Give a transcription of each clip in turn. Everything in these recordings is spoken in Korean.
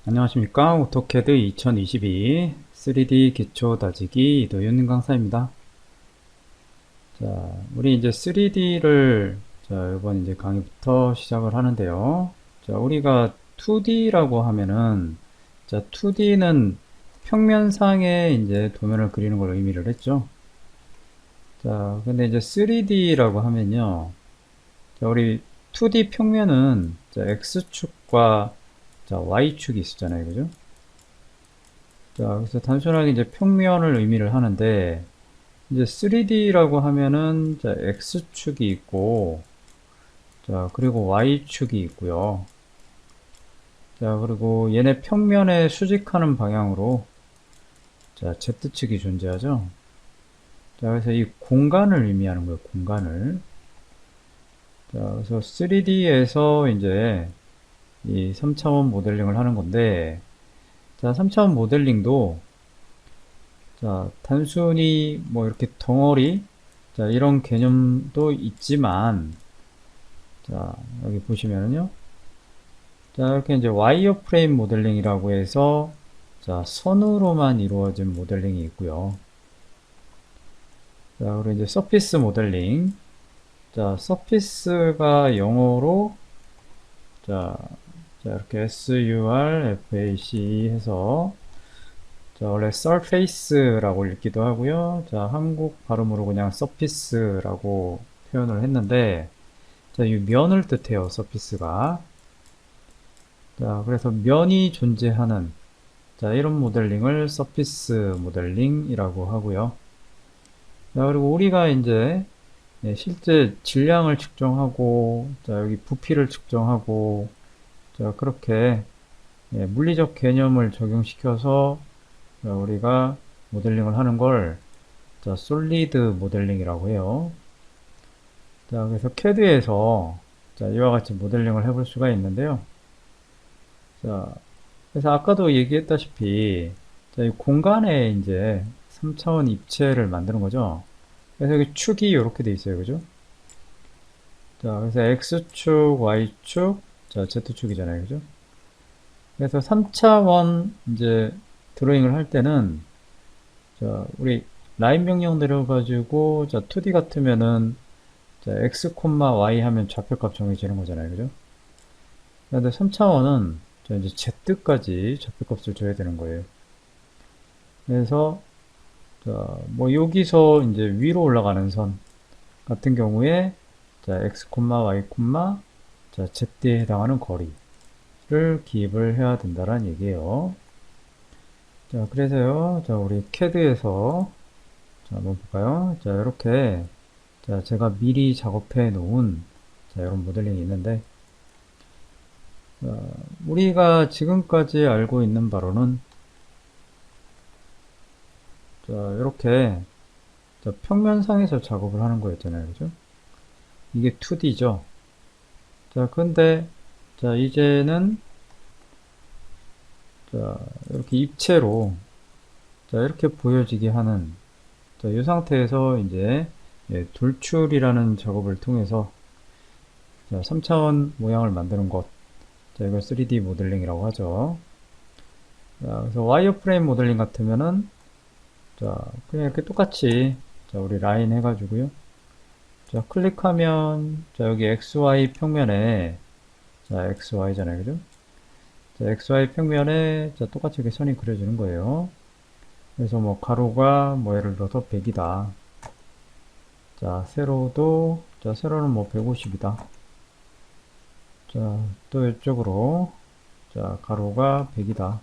안녕하십니까. 오토캐드 2022 3D 기초 다지기 이도윤 강사입니다. 자, 우리 이제 3D를 이번 이제 강의부터 시작을 하는데요. 자, 우리가 2D라고 하면은 2D는 평면상에 이제 도면을 그리는 걸 의미를 했죠. 자, 근데 이제 3D라고 하면요. 자, 우리 2D 평면은 X축과 Y축이 있었잖아요. 그죠? 자, 그래서 단순하게 이제 평면을 의미를 하는데, 이제 3D라고 하면은, X축이 있고, 그리고 Y축이 있고요. 자, 그리고 얘네 평면에 수직하는 방향으로, Z축이 존재하죠. 자, 그래서 이 공간을 의미하는 거예요, 공간을. 자, 그래서 3D에서 이제 이 3차원 모델링을 하는 건데, 자, 3차원 모델링도 단순히 뭐 이렇게 덩어리, 이런 개념도 있지만, 여기 보시면은요. 이렇게 이제 와이어프레임 모델링이라고 해서, 선으로만 이루어진 모델링이 있고요. 그리고 이제 서피스 모델링. 서피스가 영어로, 자, 이렇게 SURFACE 해서, 원래 surface라고 읽기도 하고요. 한국 발음으로 그냥 surface라고 표현을 했는데, 이 면을 뜻해요, 서피스가. 그래서 면이 존재하는, 이런 모델링을 서피스 모델링이라고 하고요. 그리고 우리가 이제, 실제 질량을 측정하고, 여기 부피를 측정하고, 그렇게, 물리적 개념을 적용시켜서, 우리가 모델링을 하는 걸, 솔리드 모델링이라고 해요. 그래서 CAD에서, 이와 같이 모델링을 해볼 수가 있는데요. 자, 그래서 아까도 얘기했다시피, 이 공간에 이제 3차원 입체를 만드는 거죠. 그래서 여기 축이 이렇게 돼 있어요. 그죠? 그래서 X축, Y축, Z축이잖아요. 그죠? 그래서 3차원 이제 드로잉을 할 때는, 우리 라인 명령 내려가지고, 2D 같으면은, X, Y 하면 좌표값 정해지는 거잖아요. 그죠? 근데 3차원은 이제 Z까지 좌표값을 줘야 되는 거예요. 그래서 뭐 여기서 이제 위로 올라가는 선 같은 경우에 x, y, z에 해당하는 거리를 기입을 해야 된다는 얘기예요. 그래서요. 우리 CAD에서 한번 볼까요? 이렇게 제가 미리 작업해 놓은 이런 모델링이 있는데 우리가 지금까지 알고 있는 바로는 이렇게 평면상에서 작업을 하는 거였잖아요. 그죠? 이게 2D죠. 근데, 이제는, 이렇게 입체로, 이렇게 보여지게 하는, 이 상태에서 이제, 돌출이라는 작업을 통해서, 3차원 모양을 만드는 것, 이걸 3D 모델링이라고 하죠. 그래서 와이어프레임 모델링 같으면은, 그냥 이렇게 똑같이, 우리 라인 해가지고요. 클릭하면, 여기 XY 평면에, XY잖아요. 그죠? XY 평면에, 똑같이 이렇게 선이 그려지는 거예요. 그래서 뭐, 가로가, 뭐, 예를 들어서 100이다. 세로도, 세로는 뭐, 150이다. 또 이쪽으로, 가로가 100이다.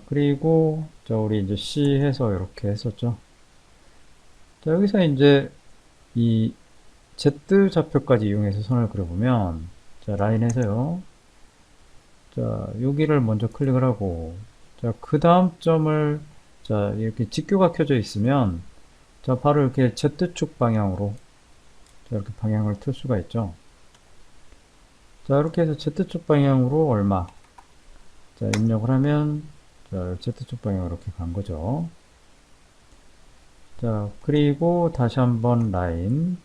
그리고, 우리 이제 C 해서 이렇게 했었죠. 여기서 이제, 이, Z 좌표까지 이용해서 선을 그려보면, 라인에서요. 여기를 먼저 클릭을 하고, 그 다음 점을, 이렇게 직교가 켜져 있으면, 바로 이렇게 Z축 방향으로, 이렇게 방향을 틀 수가 있죠. 이렇게 해서 Z축 방향으로 얼마, 입력을 하면, Z축 방향으로 이렇게 간 거죠. 그리고 다시 한번 라인,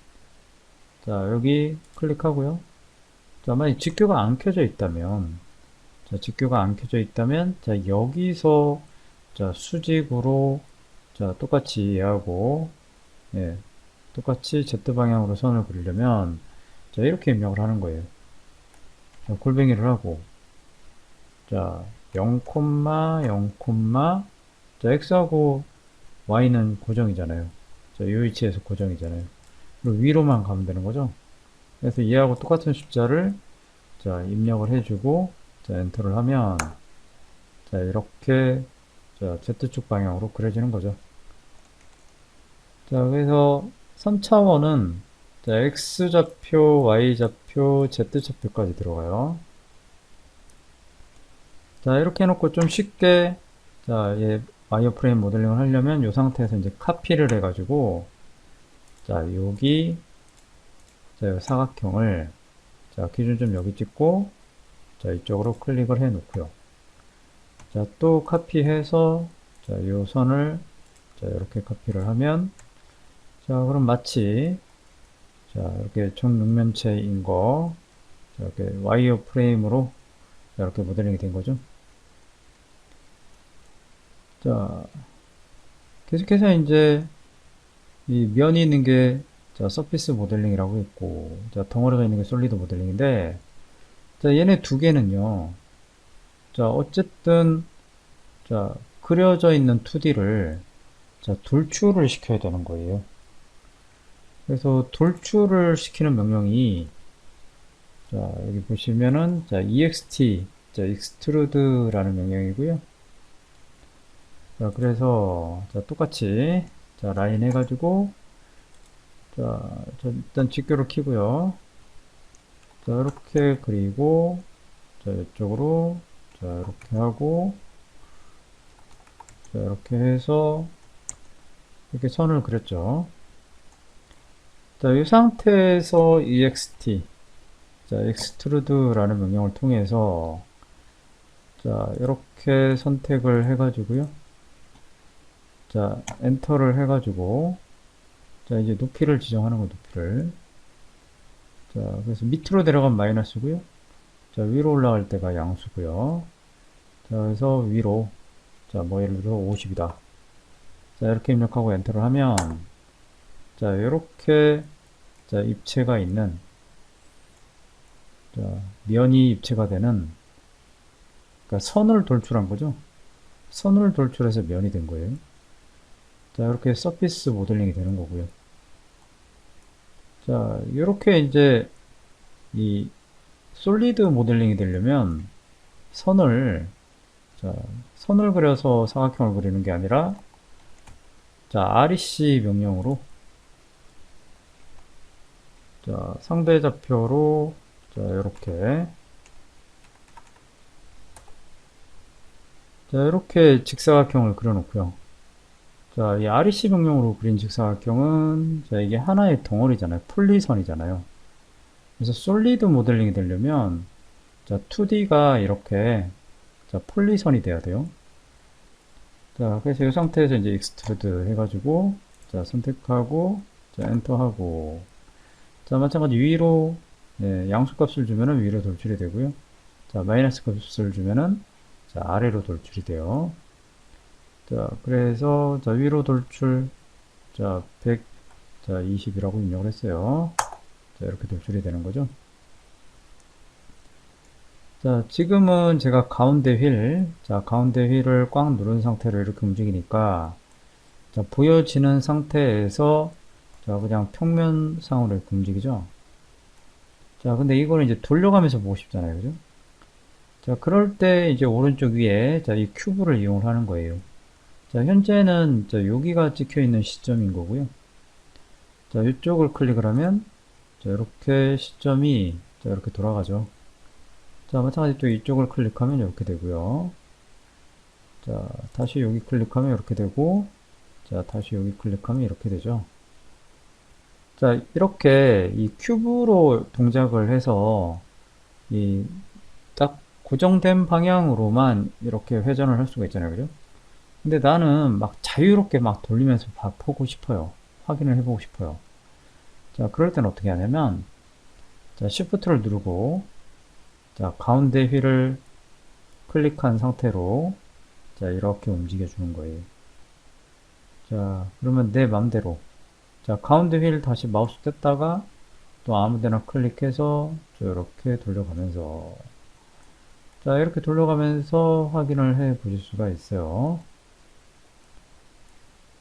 여기 클릭하고요. 만약 직교가 안 켜져 있다면, 자, 직교가 안 켜져 있다면, 자, 여기서, 자, 수직으로, 자, 똑같이 얘하고, 예, 똑같이 Z 방향으로 선을 그리려면, 자, 이렇게 입력을 하는 거예요. 자, 골뱅이를 하고, 자, 0, 0, 자, X하고 Y는 고정이잖아요. 자, 이 위치에서 고정이잖아요. 그리고 위로만 가면 되는 거죠. 그래서 얘하고 똑같은 숫자를, 자, 입력을 해주고, 자, 엔터를 하면, 자, 이렇게, 자, Z축 방향으로 그려지는 거죠. 자, 그래서 3차원은, 자, X좌표, Y좌표, Z좌표까지 들어가요. 자, 이렇게 해놓고 좀 쉽게, 자, 얘 와이어프레임 모델링을 하려면 이 상태에서 이제 카피를 해가지고, 자, 여기, 자, 요 사각형을, 자, 기준점 여기 찍고, 자, 이쪽으로 클릭을 해 놓고요. 자, 또 카피해서, 자, 요 선을, 자, 이렇게 카피를 하면, 자, 그럼 마치, 자, 이렇게 정육면체인 거, 자, 이렇게 와이어프레임으로, 자, 이렇게 모델링이 된 거죠. 자, 계속해서 이제, 이 면이 있는 게, 자, 서피스 모델링이라고 있고, 자, 덩어리가 있는 게 솔리드 모델링인데, 자, 얘네 두 개는요, 자, 어쨌든, 자, 그려져 있는 2D를, 자, 돌출을 시켜야 되는 거예요. 그래서 돌출을 시키는 명령이, 자, 여기 보시면은, 자, ext, 자, extrude라는 명령이고요. 자, 그래서, 자, 똑같이, 자, 라인 해가지고, 자, 일단 직교를 키고요. 자, 이렇게 그리고, 자, 이쪽으로, 자, 이렇게 하고, 자, 이렇게 해서, 이렇게 선을 그렸죠. 자, 이 상태에서 ext, 자, extrude라는 명령을 통해서, 자, 이렇게 선택을 해가지고요. 자, 엔터를 해가지고, 자, 이제 높이를 지정하는 거예요, 높이를. 자, 그래서 밑으로 내려가면 마이너스고요. 자, 위로 올라갈 때가 양수고요. 자, 그래서 위로, 자, 뭐 예를 들어 50이다. 자, 이렇게 입력하고 엔터를 하면, 자, 이렇게, 자, 입체가 있는, 자, 면이 입체가 되는, 그러니까 선을 돌출한 거죠. 선을 돌출해서 면이 된 거예요. 자, 이렇게 서피스 모델링이 되는 거고요. 자, 이렇게 이제 이 솔리드 모델링이 되려면 선을, 자, 선을 그려서 사각형을 그리는 게 아니라, 자, REC 명령으로, 자, 상대 좌표로, 자, 이렇게, 자, 이렇게 직사각형을 그려 놓고요. 자, 이 REC 명령으로 그린 직사각형은, 자, 이게 하나의 덩어리잖아요. 폴리선이잖아요. 그래서 솔리드 모델링이 되려면, 자, 2D가 이렇게, 자, 폴리선이 돼야 돼요. 자, 그래서 이 상태에서 이제 익스트루드 해가지고, 자, 선택하고, 자, 엔터하고, 자, 마찬가지 위로, 네, 양수값을 주면은 위로 돌출이 되고요. 자, 마이너스 값을 주면은, 자, 아래로 돌출이 돼요. 자, 그래서, 자, 위로 돌출, 자, 100, 자, 20이라고 입력을 했어요. 자, 이렇게 돌출이 되는 거죠. 자, 지금은 제가 가운데 휠, 자, 가운데 휠을 꽉 누른 상태로 이렇게 움직이니까, 자, 보여지는 상태에서, 자, 그냥 평면상으로 이렇게 움직이죠. 자, 근데 이거는 이제 돌려가면서 보고 싶잖아요. 그죠? 자, 그럴 때 이제 오른쪽 위에, 자, 이 큐브를 이용을 하는 거예요. 자, 현재는, 자, 여기가 찍혀 있는 시점인 거고요. 자, 이쪽을 클릭을 하면, 자, 이렇게 시점이, 자, 이렇게 돌아가죠. 자, 마찬가지 또 이쪽을 클릭하면 이렇게 되고요. 자, 다시 여기 클릭하면 이렇게 되고, 자, 다시 여기 클릭하면 이렇게 되죠. 자, 이렇게 이 큐브로 동작을 해서 이 딱 고정된 방향으로만 이렇게 회전을 할 수가 있잖아요. 그죠? 근데 나는 막 자유롭게 막 돌리면서 보고 싶어요. 확인을 해보고 싶어요. 자, 그럴 때는 어떻게 하냐면, 자, Shift를 누르고, 자, 가운데 휠을, 클릭한 상태로 자, 이렇게 움직여 주는 거예요. 자, 그러면 내 맘대로. 자, 가운데 휠 다시 마우스 뗐다가 또 아무 데나 클릭해서 이렇게 돌려가면서 자, 이렇게 돌려가면서 확인을 해 보실 수가 있어요.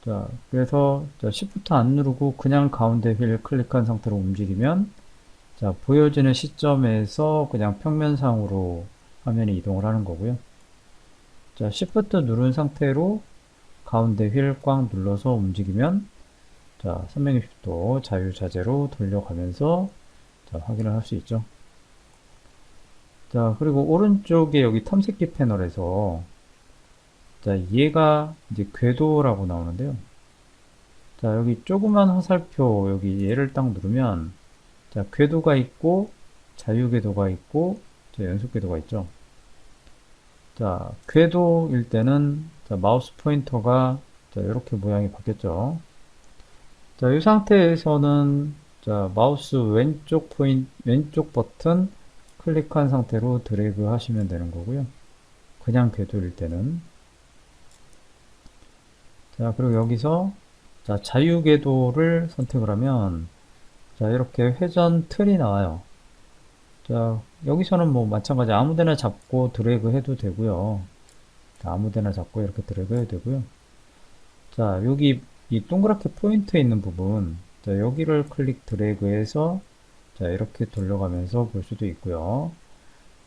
자, 그래서 자, Shift 안 누르고 그냥 가운데 휠 클릭한 상태로 움직이면 자, 보여지는 시점에서 그냥 평면상으로 화면이 이동을 하는 거고요. 자, Shift 누른 상태로 가운데 휠 꽉 눌러서 움직이면 자, 360도 자유자재로 돌려가면서 자, 확인을 할 수 있죠. 자, 그리고 오른쪽에 여기 탐색기 패널에서 자, 얘가 이제 궤도라고 나오는데요. 자, 여기 조그만 화살표 여기 얘를 딱 누르면 자, 궤도가 있고 자유궤도가 있고 자, 연속궤도가 있죠. 자, 궤도일 때는 자, 마우스 포인터가 자, 이렇게 모양이 바뀌었죠. 자, 이 상태에서는 자, 마우스 왼쪽 버튼 클릭한 상태로 드래그 하시면 되는 거고요. 그냥 궤도일 때는 자, 그리고 여기서 자, 자유궤도를 선택을 하면 자, 이렇게 회전 틀이 나와요. 자, 여기서는 뭐 마찬가지 아무데나 잡고 드래그 해도 되고요. 자, 아무데나 잡고 이렇게 드래그 해도 되고요. 자, 여기 이 동그랗게 포인트 있는 부분 자, 여기를 클릭 드래그해서 자, 이렇게 돌려가면서 볼 수도 있고요.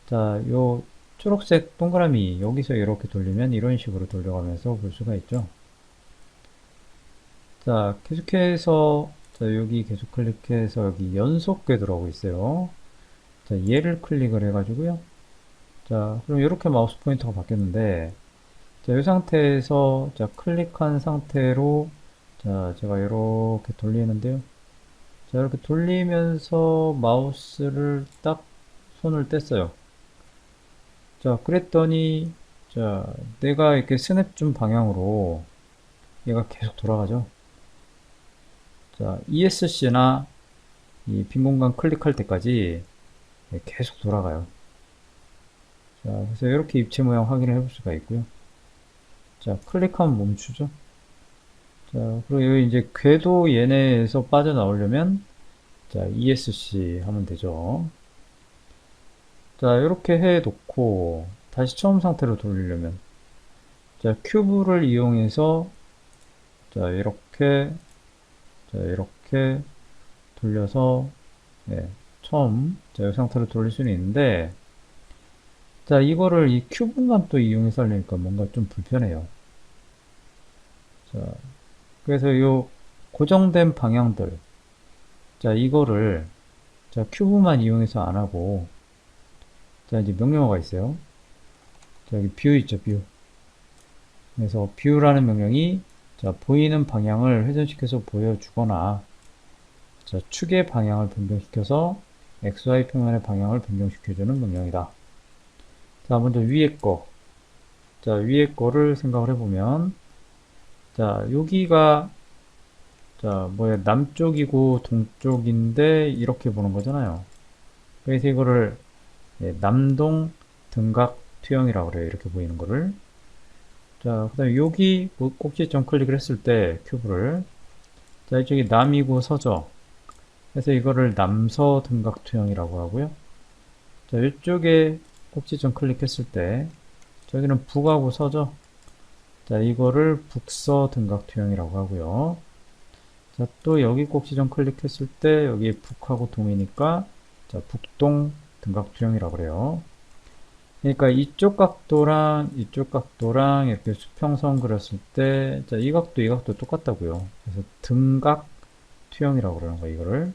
자, 요 초록색 동그라미 여기서 이렇게 돌리면 이런 식으로 돌려가면서 볼 수가 있죠. 자, 계속해서 자, 여기 계속 클릭해서 여기 연속 궤도라고 있어요. 자, 얘를 클릭을 해가지고요. 자, 그럼 이렇게 마우스 포인터가 바뀌었는데 자, 이 상태에서 자, 클릭한 상태로 자, 제가 이렇게 돌리는데요. 자, 이렇게 돌리면서 마우스를 딱 손을 뗐어요. 자, 그랬더니 자, 내가 이렇게 스냅 준 방향으로 얘가 계속 돌아가죠. 자, ESC나 이 빈 공간 클릭할 때까지 계속 돌아가요. 자, 그래서 이렇게 입체 모양 확인을 해볼 수가 있고요. 자, 클릭하면 멈추죠. 자, 그리고 여기 이제 궤도 얘네에서 빠져나오려면 자, ESC 하면 되죠. 자, 이렇게 해 놓고 다시 처음 상태로 돌리려면 자, 큐브를 이용해서 자, 이렇게 돌려서 예, 처음 자, 이 상태로 돌릴 수는 있는데 자, 이거를 이 큐브만 또 이용해서 하려니까 뭔가 좀 불편해요. 자, 그래서 이 고정된 방향들 자, 이거를 자, 큐브만 이용해서 안 하고 자, 이제 명령어가 있어요. 자, 여기 뷰 있죠, 뷰. 그래서 뷰라는 명령이 자, 보이는 방향을 회전시켜서 보여주거나 자, 축의 방향을 변경시켜서 XY 평면의 방향을 변경시켜주는 명령이다. 자, 먼저 위에 거. 자, 위에 거를 생각을 해보면 자, 여기가 자, 뭐야, 남쪽이고 동쪽인데 이렇게 보는 거잖아요. 그래서 이거를 예, 남동 등각 투영이라고 그래요. 이렇게 보이는 거를. 자, 그 다음에 여기 뭐 꼭지점 클릭을 했을 때 큐브를 자, 이쪽이 남이고 서죠. 그래서 이거를 남서 등각 투영이라고 하고요. 자, 이쪽에 꼭지점 클릭했을 때 저기는 북하고 서죠. 자, 이거를 북서 등각 투영이라고 하고요. 자, 또 여기 꼭지점 클릭했을 때 여기 북하고 동이니까 자, 북동 등각 투영이라고 그래요. 그러니까 이쪽 각도랑 이쪽 각도랑 이렇게 수평선 그렸을 때, 자, 이 각도, 이 각도 똑같다고요. 그래서 등각 투영이라고 그러는 거예요, 이거를.